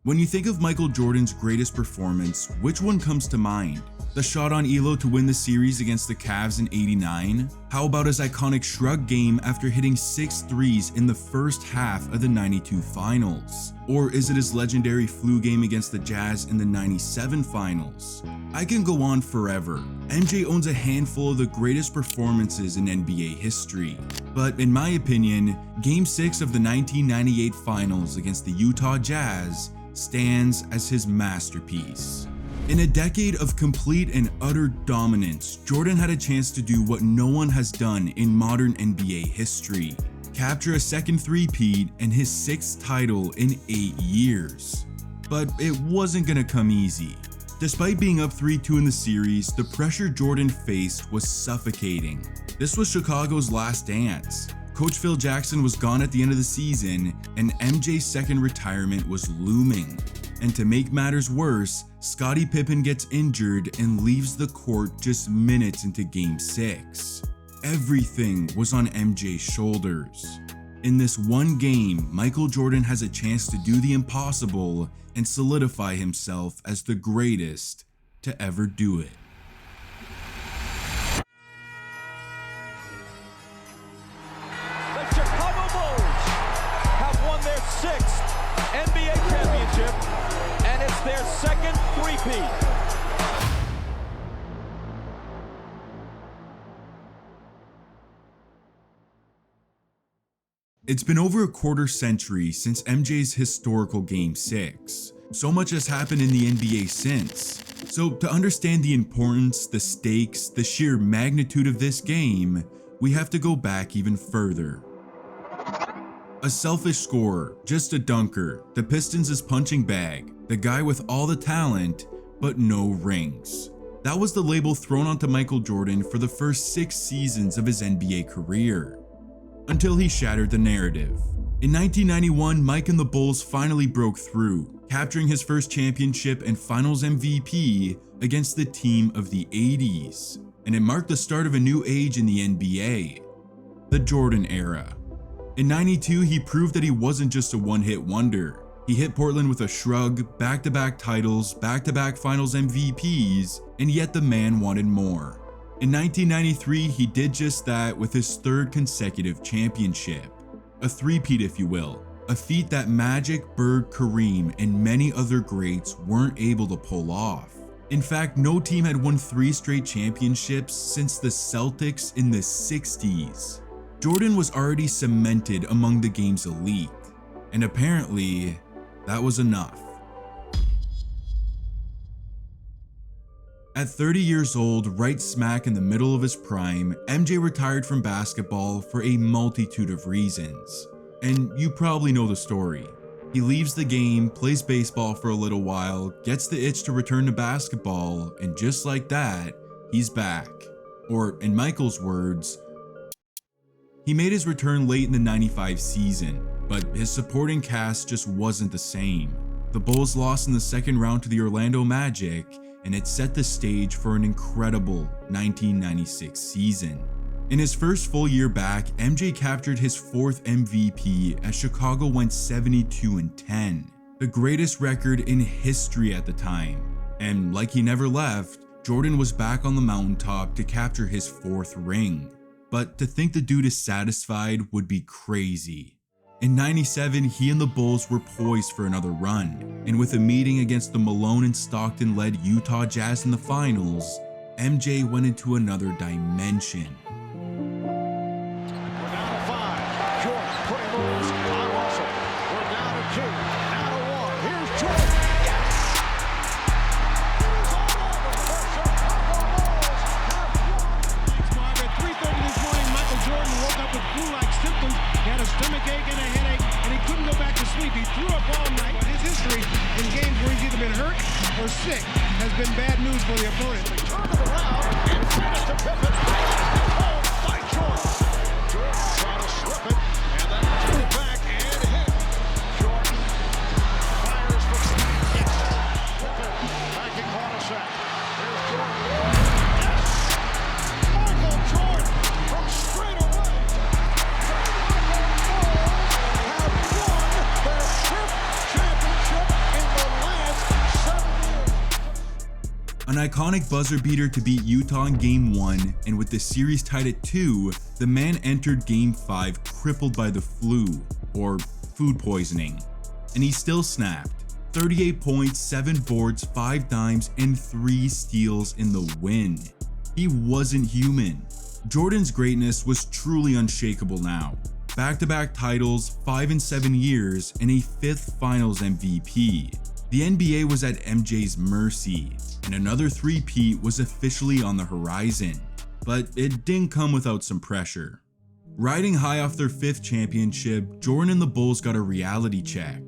When you think of Michael Jordan's greatest performance, which one comes to mind? The shot on Elo to win the series against the Cavs in '89? How about his iconic shrug game after hitting 6 threes in the first half of the '92 finals? Or is it his legendary flu game against the Jazz in the '97 finals? I can go on forever. MJ owns a handful of the greatest performances in NBA history. But in my opinion, Game 6 of the 1998 finals against the Utah Jazz stands as his masterpiece. In a decade of complete and utter dominance, Jordan had a chance to do what no one has done in modern NBA history: capture a second three-peat and his 6th title in 8 years. But it wasn't gonna come easy. Despite being up 3-2 in the series, the pressure Jordan faced was suffocating. This was Chicago's last dance. Coach Phil Jackson was gone at the end of the season, and MJ's second retirement was looming. And to make matters worse, Scottie Pippen gets injured and leaves the court just minutes into Game 6. Everything was on MJ's shoulders. In this one game, Michael Jordan has a chance to do the impossible and solidify himself as the greatest to ever do it. The Chicago Bulls have won their 6th NBA championship, and it's their second three-peat. It's been over a quarter century since MJ's historical Game 6. So much has happened in the NBA since. So to understand the importance, the stakes, the sheer magnitude of this game, we have to go back even further. A selfish scorer, just a dunker, the Pistons' punching bag, the guy with all the talent, but no rings. That was the label thrown onto Michael Jordan for the first 6 seasons of his NBA career, until he shattered the narrative. In 1991, Mike and the Bulls finally broke through, capturing his first championship and finals MVP against the team of the '80s, and it marked the start of a new age in the NBA, the Jordan era. In '92, he proved that he wasn't just a one-hit wonder. He hit Portland with a shrug, back-to-back titles, back-to-back finals MVPs, and yet the man wanted more. In 1993, he did just that with his 3rd consecutive championship. A three-peat, if you will, a feat that Magic, Bird, Kareem, and many other greats weren't able to pull off. In fact, no team had won 3 straight championships since the Celtics in the '60s. Jordan was already cemented among the game's elite, and apparently, that was enough. At 30 years old, right smack in the middle of his prime, MJ retired from basketball for a multitude of reasons. And you probably know the story. He leaves the game, plays baseball for a little while, gets the itch to return to basketball, and just like that, he's back. Or in Michael's words, he made his return late in the '95 season, but his supporting cast just wasn't the same. The Bulls lost in the second round to the Orlando Magic, and it set the stage for an incredible 1996 season. In his first full year back, MJ captured his 4th MVP as Chicago went 72-10, the greatest record in history at the time. And like he never left, Jordan was back on the mountaintop to capture his 4th ring. But to think the dude is satisfied would be crazy. In '97, he and the Bulls were poised for another run, and with a meeting against the Malone and Stockton-led Utah Jazz in the finals, MJ went into another dimension. We're down to 5. Jordan putting moves on Russell. We're down to 2. Now to 1. Here's Jordan. Yes! It is all over. The Chicago Bulls have won. Thanks, Mark. At 3:30 this morning, Michael Jordan woke up with flu-like symptoms. He had a stomachache and a headache, and he couldn't go back to sleep. He threw up all night. But his history in games where he's either been hurt or sick has been bad news for the opponent. They turn it around and feed it to Pippen. Oh, by Jordan. Jordan trying to slip it, and then turn it back and hit. Jordan fires for yes. Pippen backing Hornacek. Here's Jordan. Yes! Michael Jordan from straight away. The Chicago Bulls have won their 5th championship in the An iconic buzzer beater to beat Utah in Game 1, and with the series tied at 2, the man entered Game 5 crippled by the flu, or food poisoning, and he still snapped. 38 points, 7 boards, 5 dimes, and 3 steals in the win. He wasn't human. Jordan's greatness was truly unshakable now. Back-to-back titles, 5 in 7 years, and a 5th Finals MVP. The NBA was at MJ's mercy, and another three-peat was officially on the horizon. But it didn't come without some pressure. Riding high off their 5th championship, Jordan and the Bulls got a reality check.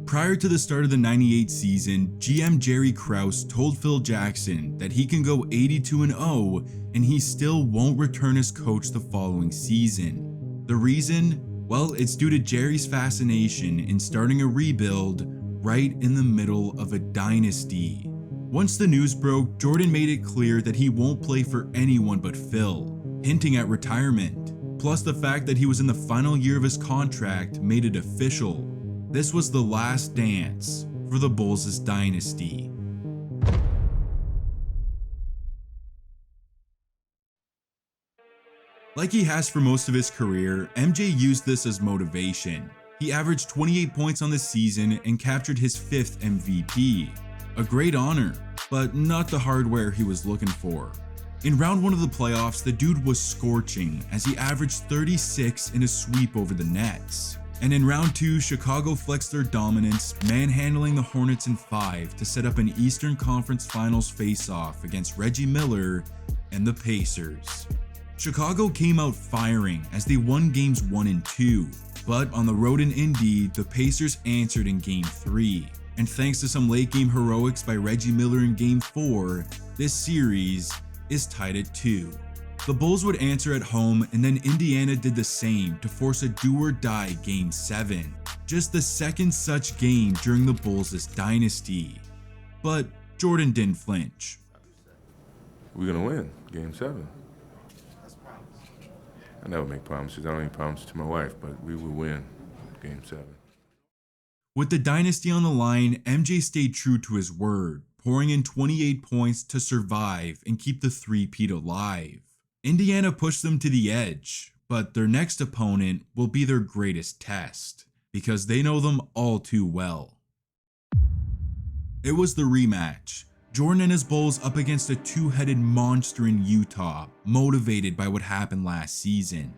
Prior to the start of the 98 season, GM Jerry Krause told Phil Jackson that he can go 82-0 and he still won't return as coach the following season. The reason? Well, it's due to Jerry's fascination in starting a rebuild right in the middle of a dynasty. Once the news broke, Jordan made it clear that he won't play for anyone but Phil, hinting at retirement. Plus, the fact that he was in the final year of his contract made it official. This was the last dance for the Bulls' dynasty. Like he has for most of his career, MJ used this as motivation. He averaged 28 points on the season and captured his 5th MVP. A great honor, but not the hardware he was looking for. In round 1 of the playoffs, the dude was scorching as he averaged 36 in a sweep over the Nets. And in round 2, Chicago flexed their dominance, manhandling the Hornets in 5 to set up an Eastern Conference Finals face-off against Reggie Miller and the Pacers. Chicago came out firing as they won games 1 and 2, but on the road in Indy, the Pacers answered in Game 3. And thanks to some late game heroics by Reggie Miller in Game 4, this series is tied at 2. The Bulls would answer at home, and then Indiana did the same to force a do-or-die Game 7. Just the second such game during the Bulls' dynasty. But Jordan didn't flinch. We're gonna win Game 7. I never make promises. I don't make promises to my wife, but we will win Game 7. With the dynasty on the line, MJ stayed true to his word, pouring in 28 points to survive and keep the three-peat alive. Indiana pushed them to the edge, but their next opponent will be their greatest test, because they know them all too well. It was the rematch. Jordan and his Bulls up against a two-headed monster in Utah, motivated by what happened last season.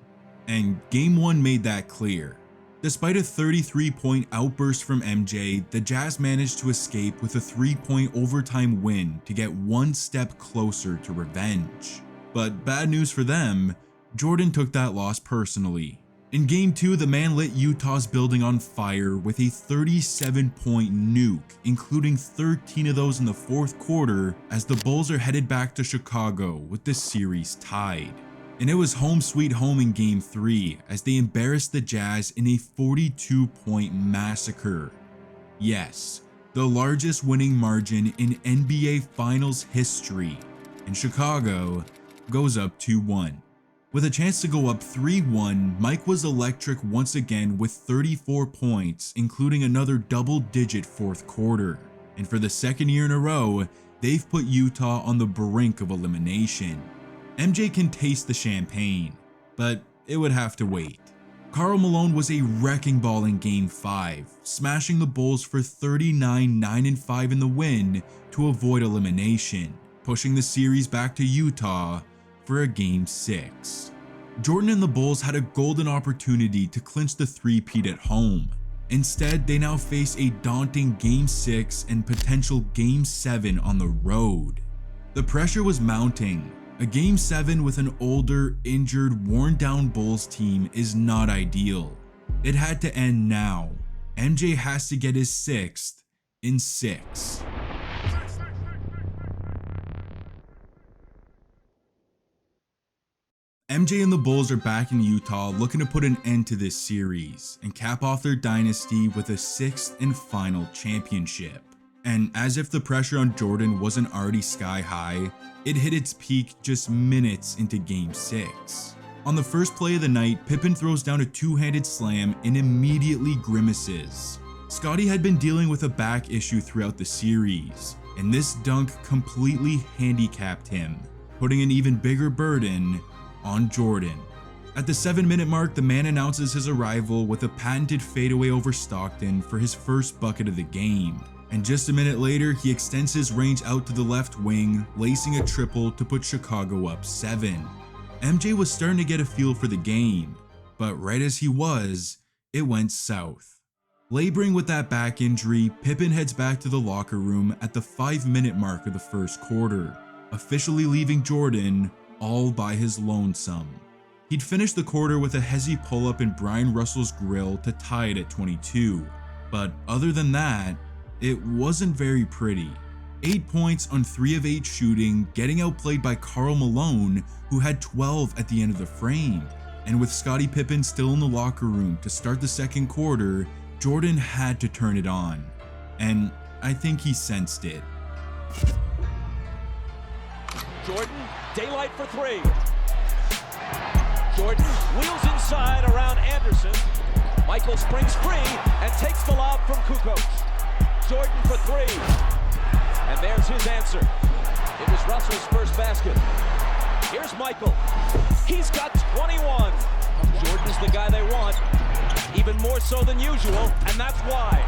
And Game 1 made that clear. Despite a 33-point outburst from MJ, the Jazz managed to escape with a 3-point overtime win to get one step closer to revenge. But bad news for them, Jordan took that loss personally. In Game 2, the man lit Utah's building on fire with a 37-point nuke, including 13 of those in the fourth quarter, as the Bulls are headed back to Chicago with the series tied. And it was home sweet home in Game 3 as they embarrassed the Jazz in a 42-point massacre. Yes, the largest winning margin in NBA Finals history, and Chicago goes up 2-1. With a chance to go up 3-1, Mike was electric once again with 34 points, including another double-digit fourth quarter. And for the second year in a row, they've put Utah on the brink of elimination. MJ can taste the champagne, but it would have to wait. Karl Malone was a wrecking ball in Game 5, smashing the Bulls for 39-9-5 in the win to avoid elimination, pushing the series back to Utah for a Game 6. Jordan and the Bulls had a golden opportunity to clinch the three-peat at home. Instead, they now face a daunting Game 6 and potential Game 7 on the road. The pressure was mounting. A Game 7 with an older, injured, worn-down Bulls team is not ideal. It had to end now. MJ has to get his 6th in 6. MJ and the Bulls are back in Utah looking to put an end to this series and cap off their dynasty with a 6th and final championship. And as if the pressure on Jordan wasn't already sky high, it hit its peak just minutes into Game 6. On the first play of the night, Pippen throws down a two-handed slam and immediately grimaces. Scottie had been dealing with a back issue throughout the series, and this dunk completely handicapped him, putting an even bigger burden on Jordan. At the 7-minute mark, the man announces his arrival with a patented fadeaway over Stockton for his first bucket of the game. And just a minute later, he extends his range out to the left wing, lacing a triple to put Chicago up 7. MJ was starting to get a feel for the game, but right as he was, it went south. Laboring with that back injury, Pippen heads back to the locker room at the 5-minute mark of the first quarter, officially leaving Jordan all by his lonesome. He'd finished the quarter with a hezzy pull-up in Brian Russell's grill to tie it at 22, but other than that, it wasn't very pretty. 8 points on 3 of 8 shooting, getting outplayed by Karl Malone, who had 12 at the end of the frame. And with Scottie Pippen still in the locker room to start the second quarter, Jordan had to turn it on. And I think he sensed it. Jordan, daylight for 3. Jordan wheels inside around Anderson. Michael springs free and takes the lob from Kukoc. Jordan for 3. And there's his answer. It was Russell's first basket. Here's Michael. He's got 21. Jordan's the guy they want, even more so than usual, and that's why.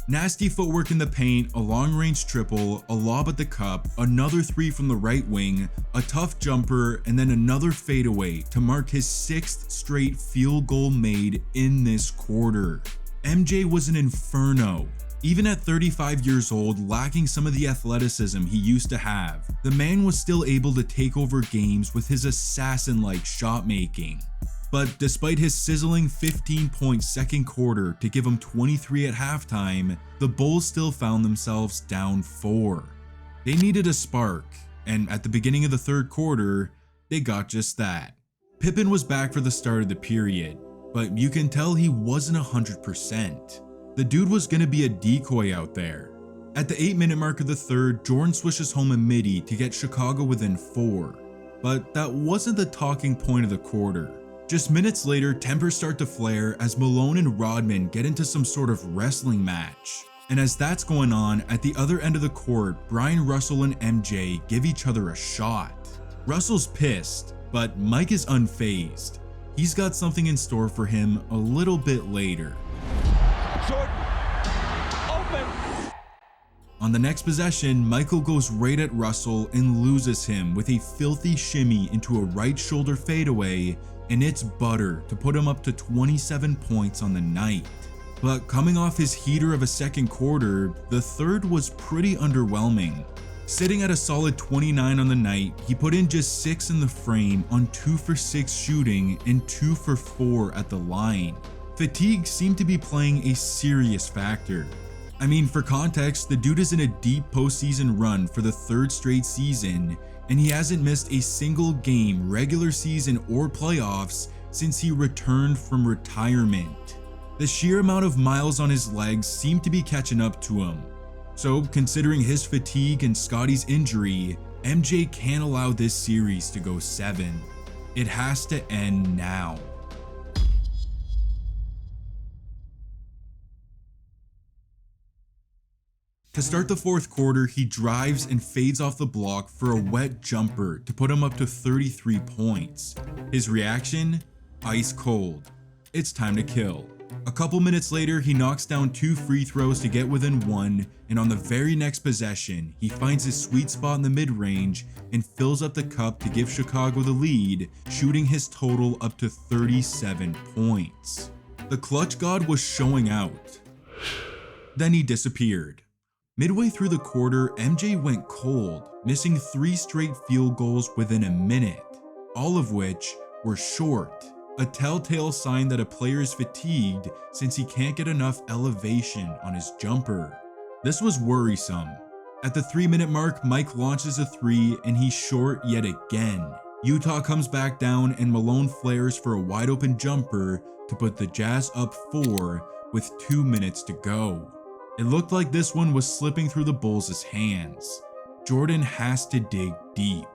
Nasty footwork in the paint, a long-range triple, a lob at the cup, another 3 from the right wing, a tough jumper, and then another fadeaway to mark his 6th straight field goal made in this quarter. MJ was an inferno. Even at 35 years old, lacking some of the athleticism he used to have, the man was still able to take over games with his assassin-like shot making. But despite his sizzling 15-point second quarter to give him 23 at halftime, the Bulls still found themselves down 4. They needed a spark, and at the beginning of the third quarter, they got just that. Pippen was back for the start of the period, but you can tell he wasn't 100%. The dude was gonna be a decoy out there. At the 8-minute mark of the third, Jordan swishes home a midi to get Chicago within 4. But that wasn't the talking point of the quarter. Just minutes later, tempers start to flare as Malone and Rodman get into some sort of wrestling match. And as that's going on, at the other end of the court, Brian Russell and MJ give each other a shot. Russell's pissed, but Mike is unfazed. He's got something in store for him a little bit later. Jordan, open. On the next possession, Michael goes right at Russell and loses him with a filthy shimmy into a right shoulder fadeaway, and it's butter to put him up to 27 points on the night. But coming off his heater of a second quarter, the third was pretty underwhelming. Sitting at a solid 29 on the night, he put in just 6 in the frame on 2 for 6 shooting and 2 for 4 at the line. Fatigue seemed to be playing a serious factor. I mean, for context, the dude is in a deep postseason run for the 3rd straight season, and he hasn't missed a single game, regular season or playoffs, since he returned from retirement. The sheer amount of miles on his legs seemed to be catching up to him. So, considering his fatigue and Scottie's injury, MJ can't allow this series to go 7. It has to end now. To start the fourth quarter, he drives and fades off the block for a wet jumper to put him up to 33 points. His reaction? Ice cold. It's time to kill. A couple minutes later, he knocks down 2 free throws to get within 1, and on the very next possession, he finds his sweet spot in the mid-range and fills up the cup to give Chicago the lead, shooting his total up to 37 points. The clutch god was showing out. Then he disappeared. Midway through the quarter, MJ went cold, missing 3 straight field goals within a minute, all of which were short, a telltale sign that a player is fatigued since he can't get enough elevation on his jumper. This was worrisome. At the 3-minute mark, Mike launches a 3 and he's short yet again. Utah comes back down and Malone flares for a wide open jumper to put the Jazz up 4 with 2 minutes to go. It looked like this one was slipping through the Bulls' hands. Jordan has to dig deep.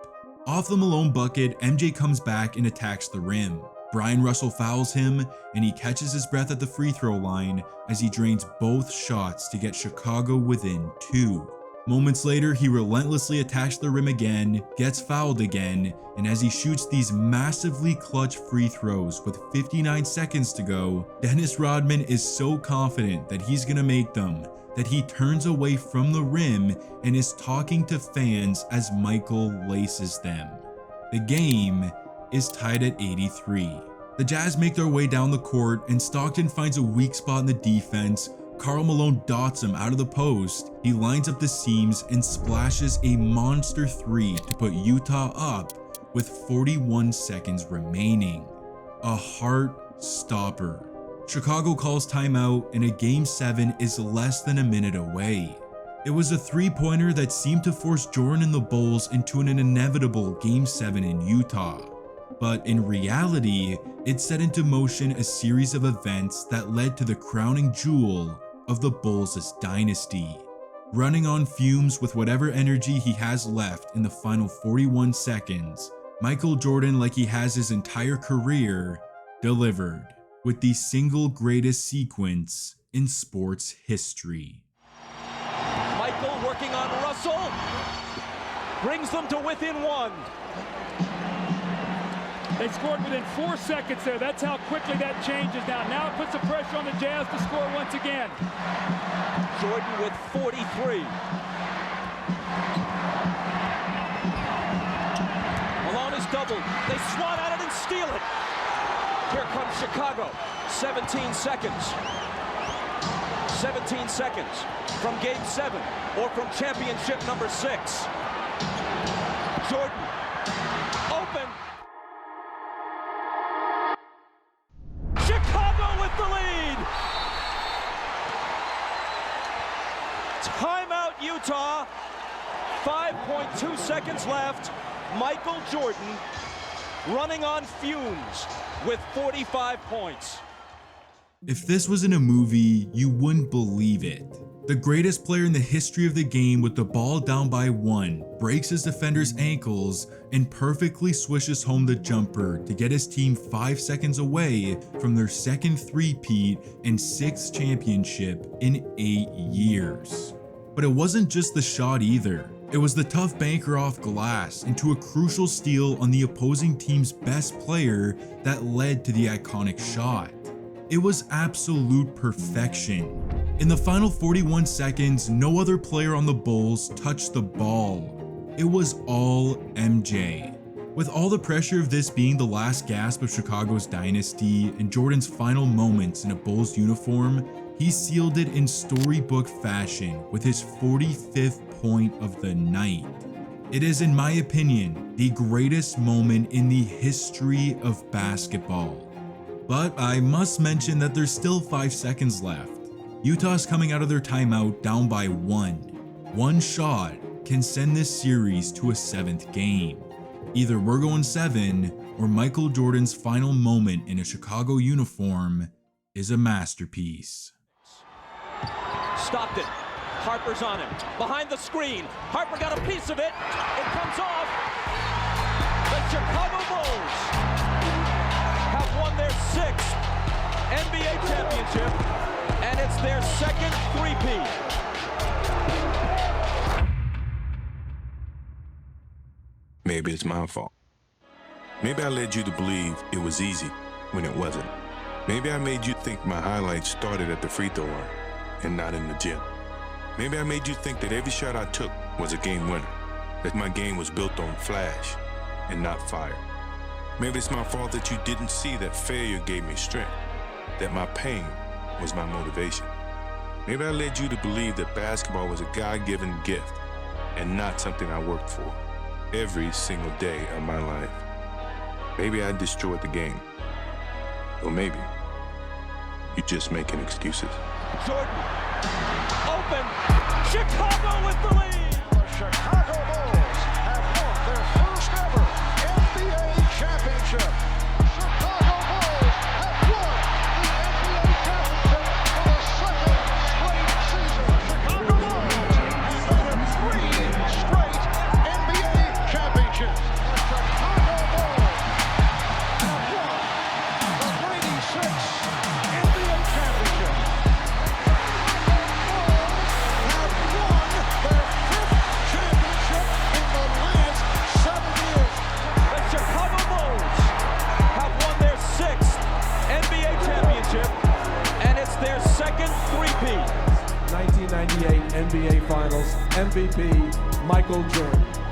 Off the Malone bucket, MJ comes back and attacks the rim. Brian Russell fouls him, and he catches his breath at the free throw line as he drains both shots to get Chicago within 2. Moments later, he relentlessly attacks the rim again, gets fouled again, and as he shoots these massively clutch free throws with 59 seconds to go, Dennis Rodman is so confident that he's gonna make them that he turns away from the rim and is talking to fans as Michael laces them. The game is tied at 83. The Jazz make their way down the court and Stockton finds a weak spot in the defense. Karl Malone dots him out of the post. He lines up the seams and splashes a monster 3 to put Utah up with 41 seconds remaining. A heart stopper. Chicago calls timeout and a Game 7 is less than a minute away. It was a 3-pointer that seemed to force Jordan and the Bulls into an inevitable Game 7 in Utah. But in reality, it set into motion a series of events that led to the crowning jewel of the Bulls' dynasty. Running on fumes with whatever energy he has left in the final 41 seconds, Michael Jordan, like he has his entire career, delivered with the single greatest sequence in sports history. Michael working on Russell, brings them to within 1. They scored within 4 seconds there. That's how quickly that changes now. Now it puts the pressure on the Jazz to score once again. Jordan with 43. Malone is doubled. They swat at it and steal it. Here comes Chicago. 17 seconds. 17 seconds from Game 7 or from championship number 6. Jordan open. Chicago with the lead. Timeout Utah. 5.2 seconds left. Michael Jordan running on fumes with 45 points. If this was in a movie, you wouldn't believe it. The greatest player in the history of the game with the ball down by 1 breaks his defender's ankles and perfectly swishes home the jumper to get his team 5 seconds away from their second three-peat and 6th championship in 8 years. But it wasn't just the shot either. It was the tough banker off glass into a crucial steal on the opposing team's best player that led to the iconic shot. It was absolute perfection. In the final 41 seconds, no other player on the Bulls touched the ball. It was all MJ. With all the pressure of this being the last gasp of Chicago's dynasty and Jordan's final moments in a Bulls uniform, he sealed it in storybook fashion with his 45th point of the night. It is, in my opinion, the greatest moment in the history of basketball. But I must mention that there's still 5 seconds left. Utah's coming out of their timeout down by 1. One shot can send this series to a 7th game. Either we're going 7, or Michael Jordan's final moment in a Chicago uniform is a masterpiece. Stockton. Harper's on him. Behind the screen. Harper got a piece of it. It comes off. The Chicago Bulls have won their 6th NBA championship, and it's their 2nd three-peat. Maybe it's my fault. Maybe I led you to believe it was easy when it wasn't. Maybe I made you think my highlights started at the free throw line and not in the gym. Maybe I made you think that every shot I took was a game winner, that my game was built on flash and not fire. Maybe it's my fault that you didn't see that failure gave me strength, that my pain was my motivation. Maybe I led you to believe that basketball was a God-given gift and not something I worked for every single day of my life. Maybe I destroyed the game. Or maybe you're just making excuses. Jordan, open, Chicago with the lead. The Chicago Bulls have won their first ever NBA championship. Chicago Bulls have won the NBA championship for the 2nd straight season. Chicago Bulls have won 3 straight NBA championships. The Chicago Bulls have won NBA Finals MVP, Michael Jordan.